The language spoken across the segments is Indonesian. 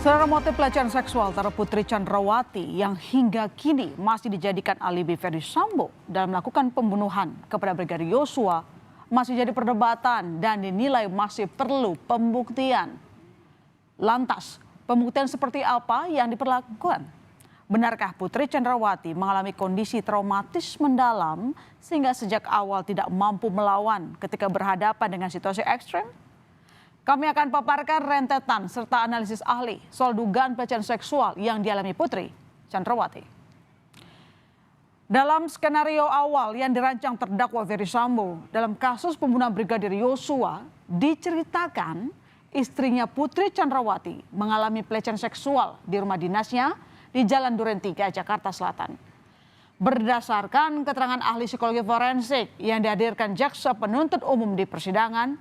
Saudara, motif pelecehan seksual terhadap Putri Chandrawati yang hingga kini masih dijadikan alibi Ferdy Sambo dalam melakukan pembunuhan kepada Brigadir Yosua masih jadi perdebatan dan dinilai masih perlu pembuktian. Lantas, pembuktian seperti apa yang diperlakukan? Benarkah Putri Chandrawati mengalami kondisi traumatis mendalam sehingga sejak awal tidak mampu melawan ketika berhadapan dengan situasi ekstrem? Kami akan paparkan rentetan serta analisis ahli soal dugaan pelecehan seksual yang dialami Putri Chandrawati. Dalam skenario awal yang dirancang terdakwa Ferdy Sambo dalam kasus pembunuhan Brigadir Yosua, diceritakan istrinya Putri Chandrawati mengalami pelecehan seksual di rumah dinasnya di Jalan Duren 3, Jakarta Selatan. Berdasarkan keterangan ahli psikologi forensik yang dihadirkan jaksa penuntut umum di persidangan,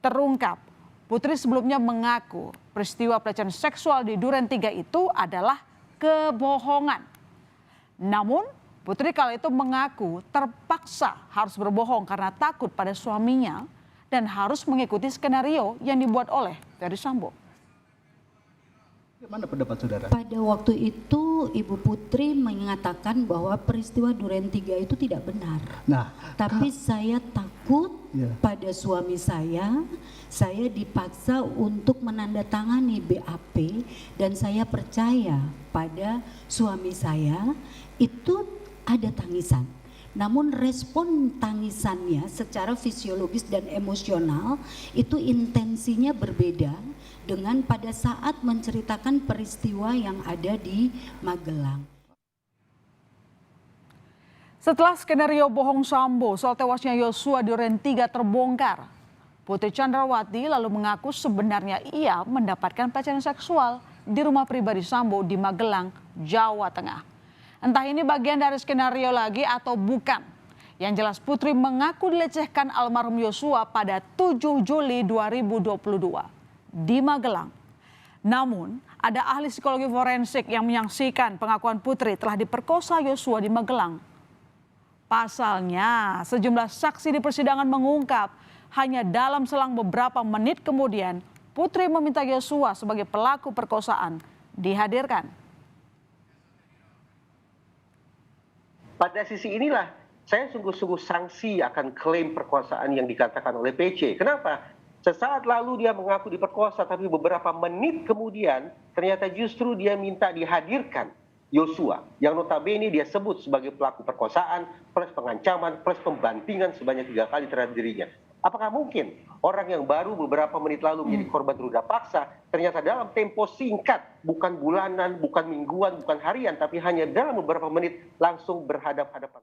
terungkap Putri sebelumnya mengaku peristiwa pelecehan seksual di Duren 3 itu adalah kebohongan. Namun Putri kala itu mengaku terpaksa harus berbohong karena takut pada suaminya dan harus mengikuti skenario yang dibuat oleh Ferdy Sambo. Bagaimana pendapat saudara? Pada waktu itu Ibu Putri mengatakan bahwa peristiwa Duren 3 itu tidak benar. Nah, tapi saya takut pada suami saya dipaksa untuk menandatangani BAP dan saya percaya pada suami saya itu ada tangisan. Namun respon tangisannya secara fisiologis dan emosional itu intensinya berbeda dengan pada saat menceritakan peristiwa yang ada di Magelang. Setelah skenario bohong Sambo soal tewasnya Yosua di Duren 3 terbongkar, Putri Chandrawati lalu mengaku sebenarnya ia mendapatkan pelecehan seksual di rumah pribadi Sambo di Magelang, Jawa Tengah. Entah ini bagian dari skenario lagi atau bukan. Yang jelas Putri mengaku dilecehkan almarhum Yosua pada 7 Juli 2022 di Magelang. Namun ada ahli psikologi forensik yang menyaksikan pengakuan Putri telah diperkosa Yosua di Magelang. Pasalnya sejumlah saksi di persidangan mengungkap hanya dalam selang beberapa menit kemudian Putri meminta Yosua sebagai pelaku perkosaan dihadirkan. Pada sisi inilah saya sungguh-sungguh sanksi akan klaim perkosaan yang dikatakan oleh PC. Kenapa? Sesaat lalu dia mengaku diperkosa, tapi beberapa menit kemudian ternyata justru dia minta dihadirkan Yosua, yang notabene dia sebut sebagai pelaku perkosaan, plus pengancaman, plus pembantingan sebanyak 3 kali terhadap dirinya. Apakah mungkin orang yang baru beberapa menit lalu menjadi korban ruda paksa, ternyata dalam tempo singkat, bukan bulanan, bukan mingguan, bukan harian, tapi hanya dalam beberapa menit langsung berhadap-hadapan.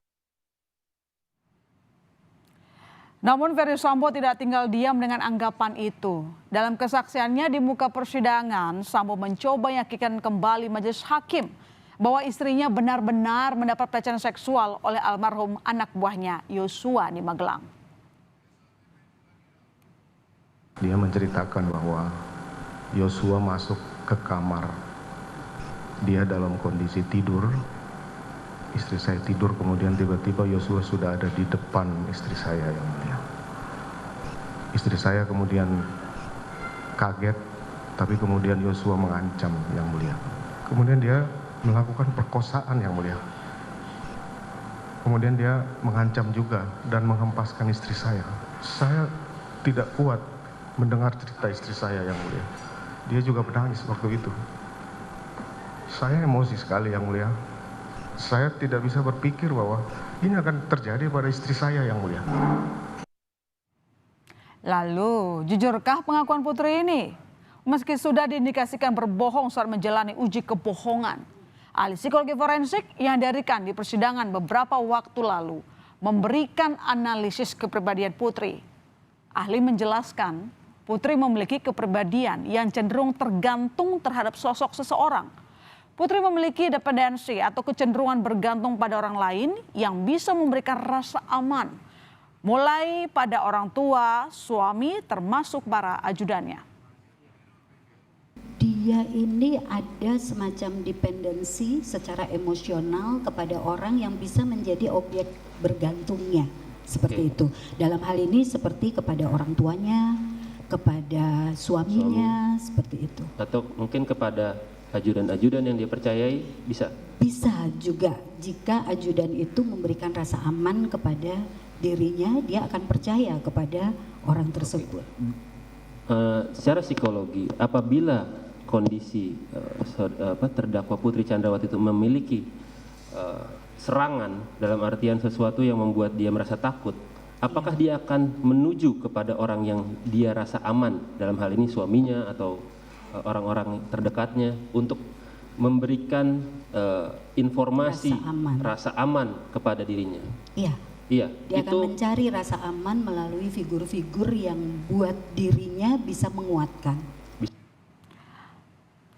Namun Ferdy Sambo tidak tinggal diam dengan anggapan itu. Dalam kesaksiannya di muka persidangan, Sambo mencoba yakinkan kembali majelis hakim bahwa istrinya benar-benar mendapat pelecehan seksual oleh almarhum anak buahnya Yosua di Magelang. Dia menceritakan bahwa Yosua masuk ke kamar. Dia dalam kondisi tidur. Istri saya tidur, kemudian tiba-tiba Yosua sudah ada di depan istri saya yang mulia. Istri saya kemudian kaget, tapi kemudian Yosua mengancam yang mulia. Kemudian dia melakukan perkosaan yang mulia. Kemudian dia mengancam juga dan menghempaskan istri saya. Saya tidak kuat mendengar cerita istri saya yang mulia. Dia juga menangis waktu itu. Saya emosi sekali yang mulia. Saya tidak bisa berpikir bahwa ini akan terjadi pada istri saya yang mulia. Lalu, jujurkah pengakuan Putri ini? Meski sudah diindikasikan berbohong saat menjalani uji kebohongan, ahli psikologi forensik yang dihadiri di persidangan beberapa waktu lalu memberikan analisis kepribadian Putri. Ahli menjelaskan, Putri memiliki kepribadian yang cenderung tergantung terhadap sosok seseorang. Putri memiliki dependensi atau kecenderungan bergantung pada orang lain yang bisa memberikan rasa aman. Mulai pada orang tua, suami, termasuk para ajudannya. Dia ini ada semacam dependensi secara emosional kepada orang yang bisa menjadi objek bergantungnya. Seperti itu. Dalam hal ini seperti kepada orang tuanya, kepada suaminya, seperti itu. Atau mungkin kepada ajudan-ajudan yang dia percayai, bisa? Bisa juga, jika ajudan itu memberikan rasa aman kepada dirinya, dia akan percaya kepada orang tersebut. Secara psikologi, apabila kondisi terdakwa Putri Chandrawati itu memiliki serangan dalam artian sesuatu yang membuat dia merasa takut, apakah dia akan menuju kepada orang yang dia rasa aman, dalam hal ini suaminya atau orang-orang terdekatnya, untuk memberikan informasi rasa aman kepada dirinya? Iya. Iya, dia akan mencari rasa aman melalui figur-figur yang buat dirinya bisa menguatkan.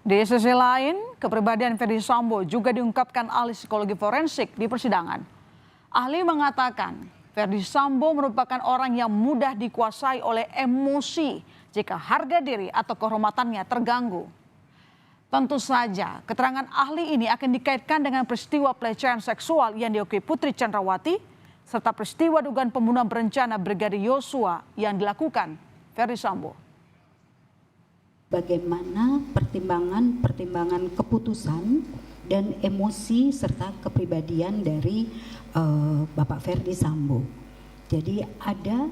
Di sisi lain, kepribadian Ferdy Sambo juga diungkapkan ahli psikologi forensik di persidangan. Ahli mengatakan Ferdy Sambo merupakan orang yang mudah dikuasai oleh emosi jika harga diri atau kehormatannya terganggu. Tentu saja keterangan ahli ini akan dikaitkan dengan peristiwa pelecehan seksual yang diakui Putri Chandrawati serta peristiwa dugaan pembunuhan berencana Brigadir Yosua yang dilakukan Ferdy Sambo. Bagaimana pertimbangan keputusan dan emosi serta kepribadian dari Bapak Ferdy Sambo. Jadi ada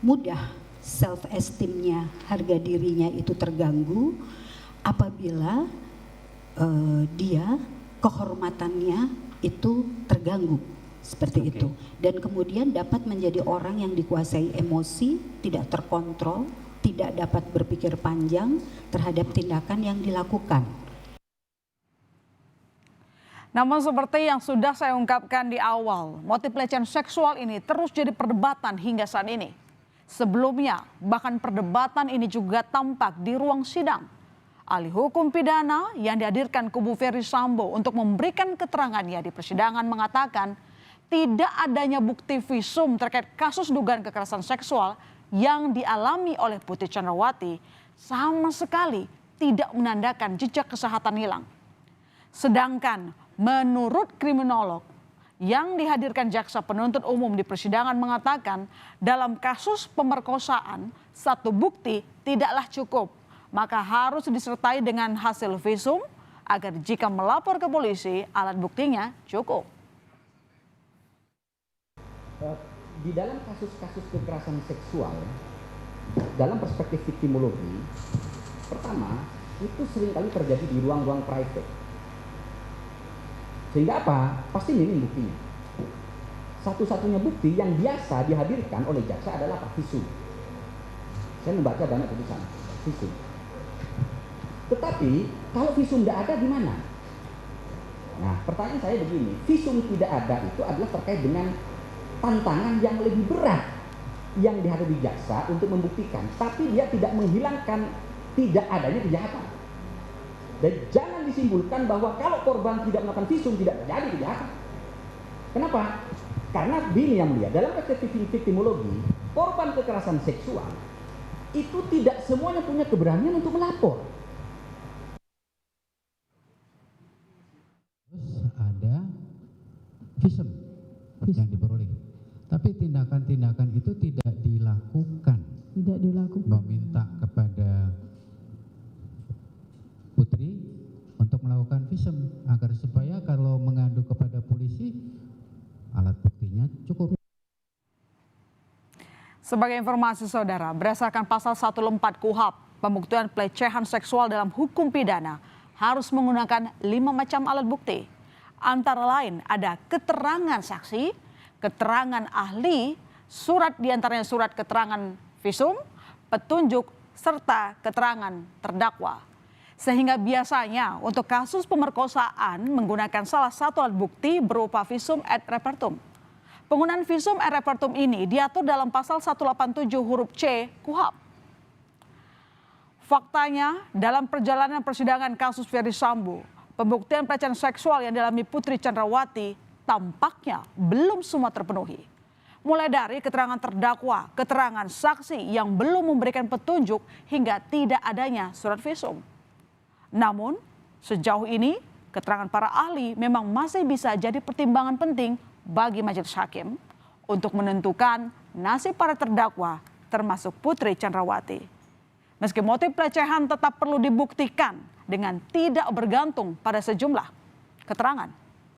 mudah self esteemnya, harga dirinya itu terganggu apabila dia kehormatannya itu terganggu. Seperti itu. Dan kemudian dapat menjadi orang yang dikuasai emosi, tidak terkontrol, tidak dapat berpikir panjang terhadap tindakan yang dilakukan. Namun seperti yang sudah saya ungkapkan di awal, motif pelecehan seksual ini terus jadi perdebatan hingga saat ini. Sebelumnya, bahkan perdebatan ini juga tampak di ruang sidang. Ahli hukum pidana yang dihadirkan kubu Ferdy Sambo untuk memberikan keterangannya di persidangan mengatakan tidak adanya bukti visum terkait kasus dugaan kekerasan seksual yang dialami oleh Putri Chandrawati sama sekali tidak menandakan jejak kesehatan hilang. Sedangkan menurut kriminolog yang dihadirkan jaksa penuntut umum di persidangan mengatakan dalam kasus pemerkosaan satu bukti tidaklah cukup, maka harus disertai dengan hasil visum agar jika melapor ke polisi alat buktinya cukup. Di dalam kasus-kasus kekerasan seksual, dalam perspektif viktimologi, pertama, itu seringkali terjadi di ruang-ruang private. Sehingga apa? Pasti minim buktinya. Satu-satunya bukti yang biasa dihadirkan oleh jaksa adalah visum. Saya membaca banyak putusan visum. Tetapi, kalau visum tidak ada di mana? Nah, pertanyaan saya begini, visum tidak ada itu adalah terkait dengan tantangan yang lebih berat yang dihadapi jaksa untuk membuktikan, tapi dia tidak menghilangkan tidak adanya kejahatan. Dan jangan disimpulkan bahwa kalau korban tidak melakukan visum tidak terjadi kejahatan. Kenapa? Karena begini yang mulia, dalam perspektif viktimologi, korban kekerasan seksual itu tidak semuanya punya keberanian untuk melapor. Terus ada visum yang diperoleh. Tapi tindakan-tindakan itu tidak dilakukan. Tidak dilakukan. Meminta kepada Putri untuk melakukan visum agar supaya kalau mengadu kepada polisi alat buktinya cukup. Sebagai informasi saudara, berdasarkan pasal 104 KUHP, pembuktian pelecehan seksual dalam hukum pidana harus menggunakan 5 macam alat bukti. Antara lain ada keterangan saksi, keterangan ahli, surat diantaranya surat keterangan visum, petunjuk, serta keterangan terdakwa. Sehingga biasanya untuk kasus pemerkosaan menggunakan salah satu alat bukti berupa visum et repertum. Penggunaan visum et repertum ini diatur dalam pasal 187 huruf C KUHP. Faktanya dalam perjalanan persidangan kasus Ferdy Sambo, pembuktian pelecehan seksual yang dialami Putri Chandrawati tampaknya belum semua terpenuhi. Mulai dari keterangan terdakwa, keterangan saksi yang belum memberikan petunjuk hingga tidak adanya surat visum. Namun sejauh ini keterangan para ahli memang masih bisa jadi pertimbangan penting bagi majelis hakim untuk menentukan nasib para terdakwa termasuk Putri Chandrawati. Meski motif pelecehan tetap perlu dibuktikan dengan tidak bergantung pada sejumlah keterangan.